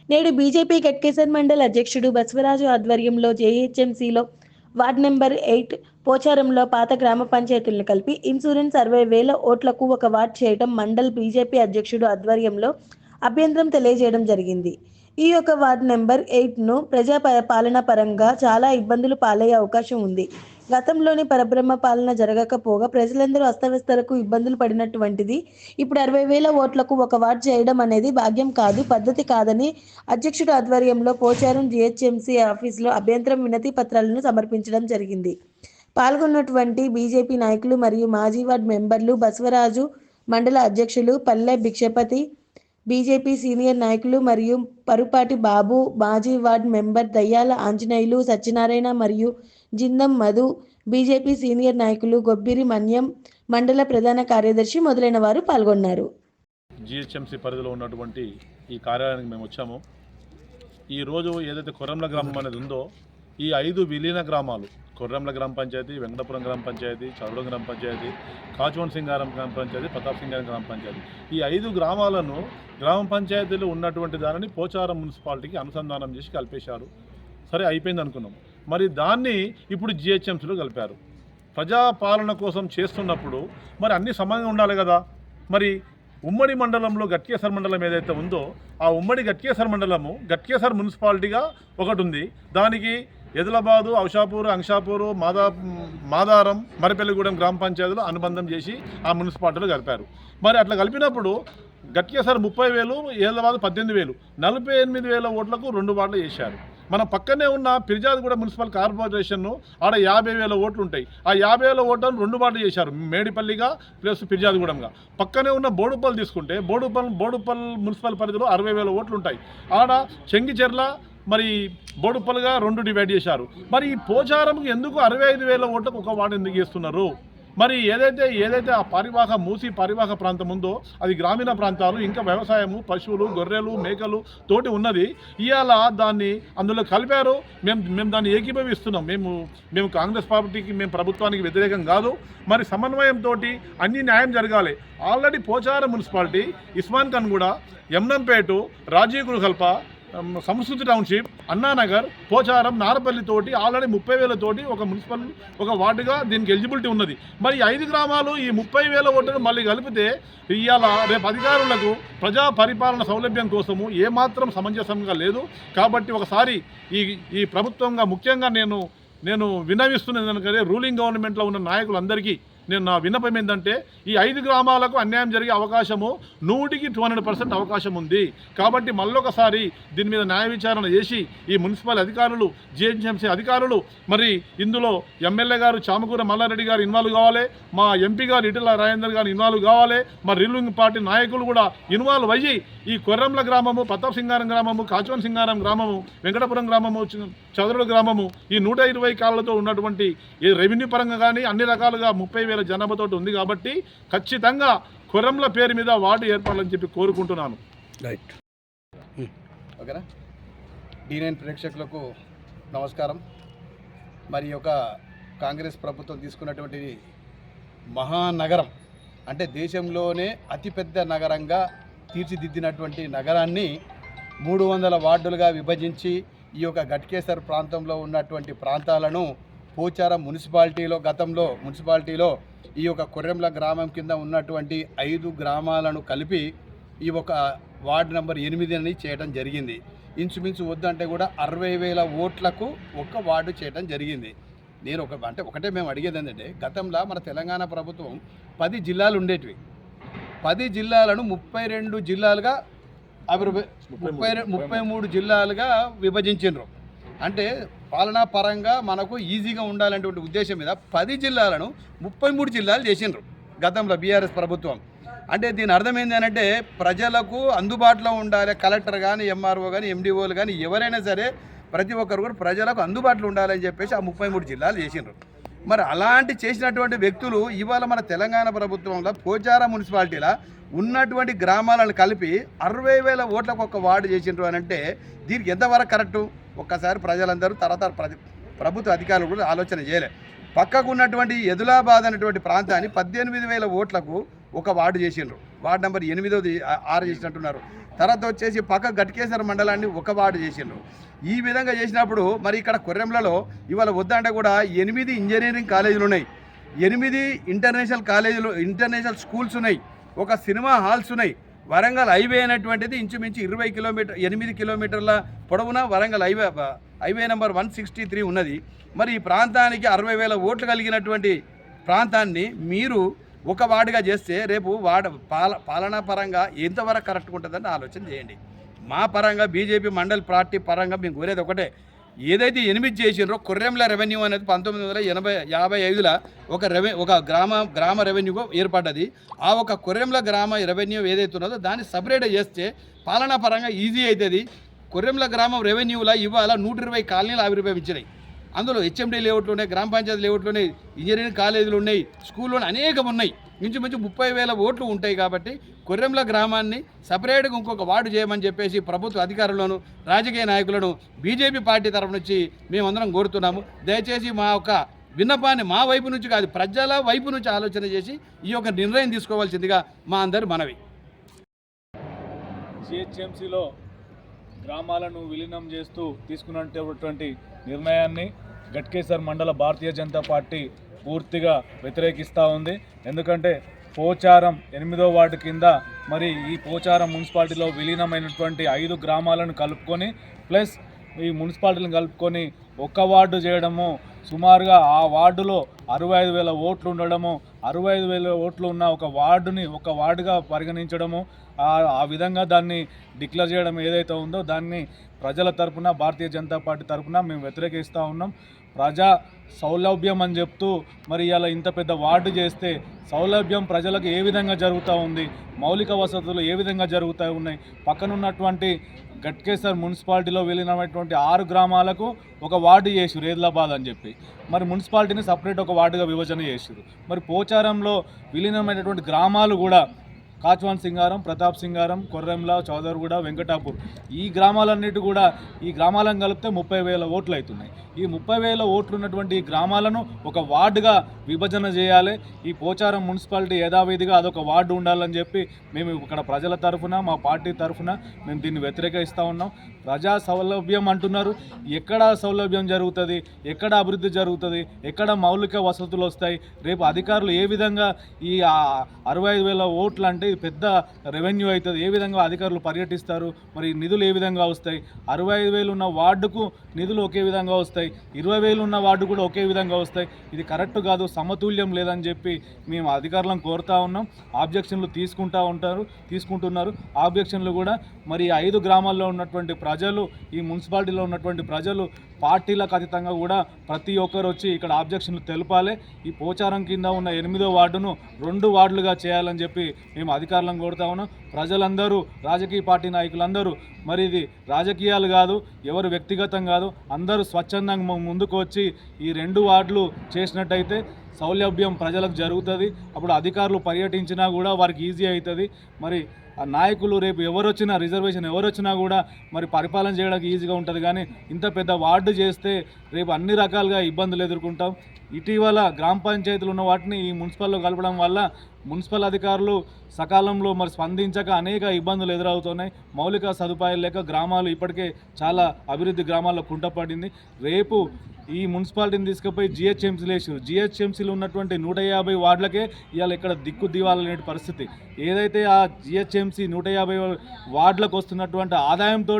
నేడు బీజేపీ గట్కేసర్ మండల్ అధ్యక్షుడు బసవరాజు ఆధ్వర్యంలో జేహెచ్ఎంసీలో వార్డ్ నెంబర్ 8 పోచారంలో పాత గ్రామ పంచాయతీలను కలిపి ఇన్సూరెన్స్ 60,000 ఓట్లకు ఒక వార్డ్ చేయడం మండల్ బీజేపీ అధ్యక్షుడు ఆధ్వర్యంలో అభ్యంతరం తెలియజేయడం జరిగింది. ఈ యొక్క వార్డ్ నెంబర్ 8ను ప్రజా పాలన పరంగా చాలా ఇబ్బందులు పాలయ్యే అవకాశం ఉంది. గతంలోని పరబ్రహ్మ పాలన జరగకపోగా ప్రజలందరూ అస్తవ్యస్తలకు ఇబ్బందులు పడినటువంటిది ఇప్పుడు 60,000 ఓట్లకు ఒక వార్డ్ చేయడం అనేది భాగ్యం కాదు, పద్ధతి కాదని అధ్యక్షుడు ఆధ్వర్యంలో పోచారం జీహెచ్ఎంసీ ఆఫీసులో అభ్యంతరం వినతి పత్రాలను సమర్పించడం జరిగింది. పాల్గొన్నటువంటి బీజేపీ నాయకులు మరియు మాజీ వార్డు మెంబర్లు బసవరాజు, మండల అధ్యక్షులు పల్లె భిక్షపతి, బీజేపీ సీనియర్ నాయకులు మరియు పరుపాటి బాబు, మాజీ వార్డు మెంబర్ దయ్యాల ఆంజనేయులు, సత్యనారాయణ మరియు జిందం మధు, బీజేపీ సీనియర్ నాయకులు గొబ్బిరి మన్యం, మండల ప్రధాన కార్యదర్శి మొదలైన వారు పాల్గొన్నారు. జిహెచ్ఎంసీ పరిధిలో ఉన్నటువంటి ఈ కార్యాలయానికి మేము వచ్చాము. ఈరోజు ఏదైతే కొర్రంల గ్రామం అనేది ఉందో ఈ 5 విలీన గ్రామాలు కొర్రంల గ్రామ పంచాయతీ, వెంకటపురం గ్రామ పంచాయతీ, చౌడం గ్రామ పంచాయతీ, కాచువన్ సింగారం గ్రామ పంచాయతీ, ప్రతాప్ సింగారం గ్రామ పంచాయతీ, ఈ 5 గ్రామాలను గ్రామ పంచాయతీలో ఉన్నటువంటి దానిని పోచారం మున్సిపాలిటీకి అనుసంధానం చేసి కలిపేశారు. సరే అయిపోయింది అనుకున్నాం. మరి దాన్ని ఇప్పుడు జిహెచ్ఎంసీలో కలిపారు. ప్రజాపాలన కోసం చేస్తున్నప్పుడు మరి అన్ని సమంగా ఉండాలి కదా. మరి ఉమ్మడి మండలంలో గట్కేసర్ మండలం ఏదైతే ఉందో ఆ ఉమ్మడి గట్కేసర్ మండలము గట్కేసర్ మున్సిపాలిటీగా ఒకటి ఉంది. దానికి ఎదిలాబాదు, ఔషాపూర్, అంశాపూరు, మాదారం, మరిపెల్లిగూడెం గ్రామ పంచాయతీలు అనుబంధం చేసి ఆ మున్సిపాలిటీలో కలిపారు. మరి అట్లా కలిపినప్పుడు గట్కేసర్ 30,000, ఎదిలాబాదు 18,000, 48,000 ఓట్లకు 2 వార్డులు చేశారు. మన పక్కనే ఉన్న ఫిర్యాదుగూడ మున్సిపల్ కార్పొరేషన్ ఆడ 50,000 ఓట్లు ఉంటాయి. ఆ 50,000 ఓట్లను 2 వార్డులు చేశారు, మేడిపల్లిగా ప్లస్ ఫిర్యాదుగూడెంగా. పక్కనే ఉన్న బోడుపల్లి తీసుకుంటే బోడుపల్ మున్సిపల్ పరిధిలో 60,000 ఓట్లు ఉంటాయి. ఆడ చెంగిచెర్ల మరి బోడుపల్లిగా 2 డివైడ్ చేశారు. మరి ఈ పోచారంకి ఎందుకు 65,000 ఓట్లకు ఒక వార్డు ఎందుకు చేస్తున్నారు? మరి ఏదైతే ఆ మూసి పరివాహక ప్రాంతం ఉందో అది గ్రామీణ ప్రాంతాలు, ఇంకా వ్యవసాయము, పశువులు, గొర్రెలు, మేకలు తోటి ఉన్నది. ఇవాళ దాన్ని అందులో కలిపారు. మేము దాన్ని ఏకీభవిస్తున్నాం. మేము కాంగ్రెస్ పార్టీకి, మేము ప్రభుత్వానికి వ్యతిరేకం కాదు. మరి సమన్వయంతో అన్ని న్యాయం జరగాలి. ఆల్రెడీ పోచారం మున్సిపాలిటీ, ఇస్మాన్ ఖాన్ కూడా, యమ్నంపేట, రాజీవ్ గృహల్ప, సంస్కృతి టౌన్షిప్, అన్నానగర్, పోచారం, నారపల్లి తోటి ఆల్రెడీ 30,000 తోటి ఒక వార్డుగా దీనికి ఎలిజిబిలిటీ ఉన్నది. మరి 5 గ్రామాలు ఈ 30,000 ఓట్లను మళ్ళీ కలిపితే ఇవాళ రేపు అధికారులకు ప్రజా పరిపాలన సౌలభ్యం కోసము ఏమాత్రం సమంజసంగా లేదు. కాబట్టి ఒకసారి ఈ ప్రభుత్వంగా ముఖ్యంగా నేను విన్నవిస్తున్నది ఎందుకంటే రూలింగ్ గవర్నమెంట్లో ఉన్న నాయకులందరికీ నా విన్నపం ఏంటంటే ఈ 5 గ్రామాలకు అన్యాయం జరిగే అవకాశము 100% అవకాశం ఉంది. కాబట్టి మళ్ళొకసారి దీని మీద న్యాయ విచారణ చేసి ఈ మున్సిపల్ అధికారులు, జిహెచ్ఎంసీ అధికారులు, మరి ఇందులో ఎమ్మెల్యే గారు చామకూర మల్లారెడ్డి గారు ఇన్వాల్వ్ కావాలి, మా ఎంపీ గారు ఇటల రాజేందర్ గారు ఇన్వాల్వ్ కావాలి, మరి రూలింగ్ పార్టీ నాయకులు కూడా ఇన్వాల్వ్ అయ్యి ఈ కొర్రంల గ్రామము, ప్రతాప్ సింగారం గ్రామము, కాచువన్ సింగారం గ్రామము, వెంకటపురం గ్రామము, చదరుడు గ్రామము, ఈ 120 కాళ్ళతో ఉన్నటువంటి ఈ రెవెన్యూ పరంగా కానీ అన్ని రకాలుగా 30,000 జనాభాతో ఉంది. కాబట్టి ఖచ్చితంగా కొర్రంల పేరు మీద వార్డు ఏర్పాలని చెప్పి కోరుకుంటున్నాను. రైట్. ఓకేనా. D9 ప్రేక్షకులకు నమస్కారం. మరి ఒక కాంగ్రెస్ ప్రభుత్వం తీసుకున్నటువంటి మహానగరం అంటే దేశంలోనే అతిపెద్ద నగరంగా తీర్చిదిద్దినటువంటి నగరాన్ని 300 వార్డులుగా విభజించి ఈ యొక్క గట్కేసర్ ప్రాంతంలో ఉన్నటువంటి ప్రాంతాలను పోచారం మున్సిపాలిటీలో ఈ యొక్క కొర్రెంల గ్రామం కింద ఉన్నటువంటి 5 గ్రామాలను కలిపి ఈ ఒక వార్డు నెంబర్ 8 అని చేయడం జరిగింది. ఇంచుమించు వద్దంటే కూడా 60,000 ఓట్లకు ఒక వార్డు చేయడం జరిగింది. ఒకటే మేము అడిగేది ఏంటంటే గతంలో మన తెలంగాణ ప్రభుత్వం 10 జిల్లాలు ఉండేటివి. 10 జిల్లాలను 32 జిల్లాలుగా 33 జిల్లాలుగా విభజించారు. అంటే పాలనా పరంగా మనకు ఈజీగా ఉండాలనేటువంటి ఉద్దేశం మీద 10 జిల్లాలను 33 జిల్లాలు చేసిండ్రు గతంలో బీఆర్ఎస్ ప్రభుత్వం. అంటే దీని అర్థం ఏంటి అంటే ప్రజలకు అందుబాటులో ఉండాలి. కలెక్టర్ కానీ, ఎంఆర్ఓ కానీ, ఎండిఓలు కానీ ఎవరైనా సరే ప్రతి ఒక్కరు కూడా ప్రజలకు అందుబాటులో ఉండాలని చెప్పేసి ఆ 33 జిల్లాలు చేసిండ్రు. మరి అలాంటి చేసినటువంటి వ్యక్తులు ఇవాళ మన తెలంగాణ ప్రభుత్వంలో పోచారం మున్సిపాలిటీలో ఉన్నటువంటి గ్రామాలను కలిపి 60,000 ఓట్లకు ఒక వార్డు చేసిండ్రు అని అంటే దీనికి ఎంతవరకు కరెక్టు? ఒక్కసారి ప్రజలందరూ తర్వాత ప్రభుత్వ అధికారులు కూడా ఆలోచన చేయలే. పక్కకు ఉన్నటువంటి ఎదిలాబాద్ అనేటువంటి ప్రాంతాన్ని 18,000 ఓట్లకు ఒక వార్డు చేసిండ్రు. వార్డు నెంబర్ 8 6 చేసినట్టున్నారు. తర్వాత వచ్చేసి పక్క గట్కేశ్వర మండలాన్ని ఒక వార్డు చేసిండ్రు. ఈ విధంగా చేసినప్పుడు మరి ఇక్కడ కొర్రెంలలో ఇవాళ వద్దంటే కూడా 8 ఇంజనీరింగ్ కాలేజీలు ఉన్నాయి, 8 ఇంటర్నేషనల్ కాలేజీలు, ఇంటర్నేషనల్ స్కూల్స్ ఉన్నాయి, ఒక సినిమా హాల్స్ ఉన్నాయి. వరంగల్ హైవే అనేటువంటిది ఇంచుమించు 8 కిలోమీటర్ల పొడవున వరంగల్ హైవే నెంబర్ 163 ఉన్నది. మరి ఈ ప్రాంతానికి 60,000 ఓట్లు కలిగినటువంటి ప్రాంతాన్ని మీరు ఒక వార్డుగా చేస్తే రేపు పాలనా పరంగా ఎంతవరకు కరెక్ట్గా ఉంటుందని ఆలోచన చేయండి. మా పరంగా బీజేపీ మండల్ పార్టీ పరంగా మేము కోరేది ఒకటే, ఏదైతే 8 చేసిండ్రో కొర్రెంల రెవెన్యూ అనేది 1955లో ఒక గ్రామ రెవెన్యూగా ఏర్పడ్డది. ఆ ఒక కొర్రెంల గ్రామ రెవెన్యూ ఏదైతే ఉన్నదో దాన్ని సపరేట్ చేస్తే పాలనా పరంగా ఈజీ అవుతుంది. కొర్రెంల గ్రామం రెవెన్యూలో ఇవాళ 120 కాలనీలు ఆవిర్భవించినాయి. అందులో హెచ్ఎండి లేఅవుట్లు ఉన్నాయి, గ్రామ పంచాయతీ లేఅవుట్లు ఉన్నాయి, ఇంజనీరింగ్ కాలేజీలు ఉన్నాయి, స్కూళ్ళు అనేకం ఉన్నాయి. ఇంచుమించు 30,000 ఓట్లు ఉంటాయి. కాబట్టి కొర్రెంల గ్రామాన్ని సపరేట్గా ఇంకొక వార్డు చేయమని చెప్పేసి ప్రభుత్వ అధికారులను, రాజకీయ నాయకులను బీజేపీ పార్టీ తరఫు నుంచి మేమందరం కోరుతున్నాము. దయచేసి మా యొక్క విన్నపాన్ని మా వైపు నుంచి కాదు, ప్రజల వైపు నుంచి ఆలోచన చేసి ఈ యొక్క నిర్ణయం తీసుకోవాల్సిందిగా మా అందరి మనవి. జిహెచ్ఎంసీలో గ్రామాలను విలీనం చేస్తూ తీసుకున్నటువంటి నిర్ణయాన్ని గట్కేసర్ మండల భారతీయ జనతా పార్టీ పూర్తిగా వ్యతిరేకిస్తూ ఉంది. ఎందుకంటే పోచారం 8వ వార్డు కింద మరి ఈ పోచారం మున్సిపాలిటీలో విలీనమైనటువంటి 5 గ్రామాలను కలుపుకొని ప్లస్ ఈ మున్సిపాలిటీలను కలుపుకొని ఒక్క వార్డు చేయడము, సుమారుగా ఆ వార్డులో 65,000 ఓట్లు ఉండడము, 65,000 ఓట్లు ఉన్న ఒక వార్డుని ఒక వార్డుగా పరిగణించడము, ఆ విధంగా దాన్ని డిక్లేర్ చేయడం ఏదైతే ఉందో దాన్ని ప్రజల తరపున, భారతీయ జనతా పార్టీ తరపున మేము వ్యతిరేకిస్తూ ఉన్నాం. ప్రజా సౌలభ్యం అని చెప్తూ మరి ఇలా ఇంత పెద్ద వార్డు చేస్తే సౌలభ్యం ప్రజలకు ఏ విధంగా జరుగుతూ ఉంది, మౌలిక వసతులు ఏ విధంగా జరుగుతూ ఉన్నాయి. పక్కనున్నటువంటి గట్కేసర్ మున్సిపాలిటీలో విలీనమైనటువంటి 6 గ్రామాలకు ఒక వార్డు చేసిరు ఏద్లాబాద్ అని చెప్పి, మరి మున్సిపాలిటీని సపరేట్ ఒక వార్డుగా విభజన చేసిరు. మరి పోచారంలో విలీనమైనటువంటి గ్రామాలు కూడా కాచ్వాన్ సింగారం, ప్రతాప్ సింగారం, కొర్రెంల, చౌదర్గూడ, వెంకటాపూర్, ఈ గ్రామాలన్నిటి కూడా ఈ గ్రామాలను కలిపితే 30,000 ఓట్లు అవుతున్నాయి. ఈ 30,000 ఓట్లు ఉన్నటువంటి ఈ గ్రామాలను ఒక వార్డుగా విభజన చేయాలి. ఈ పోచారం మున్సిపాలిటీ యథావిధిగా అదొక వార్డు ఉండాలని చెప్పి మేము ఇక్కడ ప్రజల తరఫున, మా పార్టీ తరఫున మేము దీన్ని వ్యతిరేకిస్తూ ఉన్నాం. ప్రజా సౌలభ్యం అంటున్నారు, ఎక్కడ సౌలభ్యం జరుగుతుంది, ఎక్కడ అభివృద్ధి జరుగుతుంది, ఎక్కడ మౌలిక వసతులు వస్తాయి? రేపు అధికారులు ఏ విధంగా ఈ 65,000 ఓట్లు అంటే పెద్ద రెవెన్యూ అవుతుంది, ఏ విధంగా అధికారులు పర్యటిస్తారు? మరి నిధులు ఏ విధంగా వస్తాయి? 65,000 ఉన్న వార్డుకు నిధులు ఒకే విధంగా వస్తాయి, 20,000 ఉన్న వార్డు కూడా ఒకే విధంగా వస్తాయి. ఇది కరెక్ట్ కాదు, సమతుల్యం లేదని చెప్పి మేము అధికారులను కోరుతా ఉన్నాం. ఆబ్జెక్షన్లు తీసుకుంటున్నారు. ఆబ్జెక్షన్లు కూడా మరి 5 గ్రామాల్లో ఉన్నటువంటి ప్రజలు, ఈ మున్సిపాలిటీలో ఉన్నటువంటి ప్రజలు పార్టీలకు అతీతంగా కూడా ప్రతి ఒక్కరు వచ్చి ఇక్కడ ఆబ్జెక్షన్లు తెలపాలి. ఈ పోచారం కింద ఉన్న 8వ వార్డును 2 వార్డులుగా చేయాలని చెప్పి మేము అధికారులను కోరుతా ఉన్నాం. ప్రజలందరూ, రాజకీయ పార్టీ నాయకులందరూ, మరి ఇది రాజకీయాలు కాదు, ఎవరు వ్యక్తిగతం కాదు, అందరూ స్వచ్ఛందంగా ముందుకు వచ్చి ఈ 2 వార్డులు చేసినట్టయితే సౌలభ్యం ప్రజలకు జరుగుతుంది. అప్పుడు అధికారులు పర్యటించినా కూడా వారికి ఈజీ అవుతుంది. మరి ఆ నాయకులు రేపు రిజర్వేషన్ ఎవరు వచ్చినా కూడా మరి పరిపాలన చేయడానికి ఈజీగా ఉంటుంది. కానీ ఇంత పెద్ద వార్డు చేస్తే రేపు అన్ని రకాలుగా ఇబ్బందులు ఎదుర్కొంటాం. ఇటీవల గ్రామ పంచాయతీలు ఉన్న వాటిని ఈ మున్సిపల్లో కలపడం వల్ల మున్సిపల్ అధికారులు సకాలంలో మరి స్పందించక అనేక ఇబ్బందులు ఎదురవుతున్నాయి. మౌలిక సదుపాయాలు లేక గ్రామాలు ఇప్పటికే చాలా అభివృద్ధి గ్రామాల్లో కుంటపడింది. రేపు ఈ మున్సిపాలిటీని తీసుకుపోయి జిహెచ్ఎంసీలు వేసారు. జిహెచ్ఎంసీలు ఉన్నటువంటి 150 వార్డులకే ఇవాళ ఇక్కడ దిక్కు దివాలనే పరిస్థితి. ఏదైతే ఆ జిహెచ్ఎంసీ 150 వార్డులకు వస్తున్నటువంటి ఆదాయంతో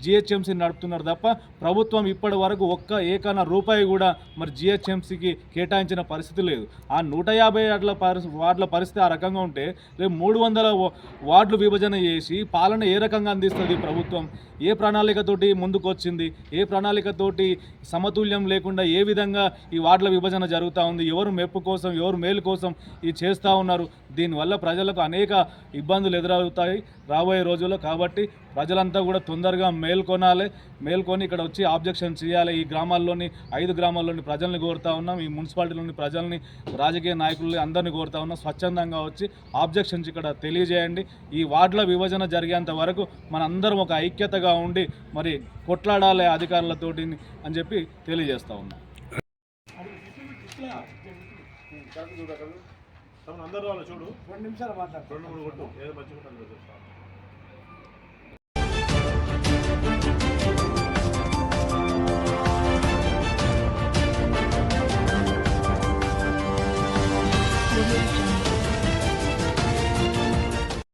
జిహెచ్ఎంసీ నడుపుతున్నారు తప్ప ప్రభుత్వం ఇప్పటి వరకు ఏకైనా రూపాయి కూడా మరి జిహెచ్ఎంసీకి కేటాయించిన పరిస్థితి లేదు. ఆ 150 వార్డుల పరిస్థితి ఆ రకంగా ఉంటే రేపు 300 వార్డులు విభజన చేసి పాలన ఏ రకంగా అందిస్తుంది ప్రభుత్వం? ఏ ప్రణాళికతోటి ముందుకు వచ్చింది? ఏ ప్రణాళికతోటి సమతుల్యం లేకుండా ఏ విధంగా ఈ వార్డుల విభజన జరుగుతూ ఉంది? ఎవరు మెప్పు కోసం, ఎవరు మేలు కోసం ఇది చేస్తూ ఉన్నారు? దీనివల్ల ప్రజలకు అనేక ఇబ్బందులు ఎదురవుతాయి రాబోయే రోజుల్లో. కాబట్టి ప్రజలంతా కూడా తొందరగా మేల్కొని ఇక్కడ వచ్చి ఆబ్జెక్షన్ చేయాలి. ఈ గ్రామాల్లోని 5 గ్రామాల్లోని ప్రజల్ని కోరుతా ఉన్నాం, ఈ మున్సిపాలిటీలోని ప్రజల్ని, రాజకీయ నాయకుల్ని అందరినీ కోరుతా ఉన్నాం, స్వచ్ఛందంగా వచ్చి ఆబ్జెక్షన్స్ ఇక్కడ తెలియజేయండి. ఈ వార్డుల విభజన జరిగేంత వరకు మనందరం ఒక ఐక్యతగా ఉండి మరి కొట్లాడాలి అధికారులతోటి అని చెప్పి తెలియజేస్తా ఉన్నాం. అందరూ చూడు 2 నిమిషాలు మాట్లాడు, 2-3 కొట్టు ఏదో మంచిగా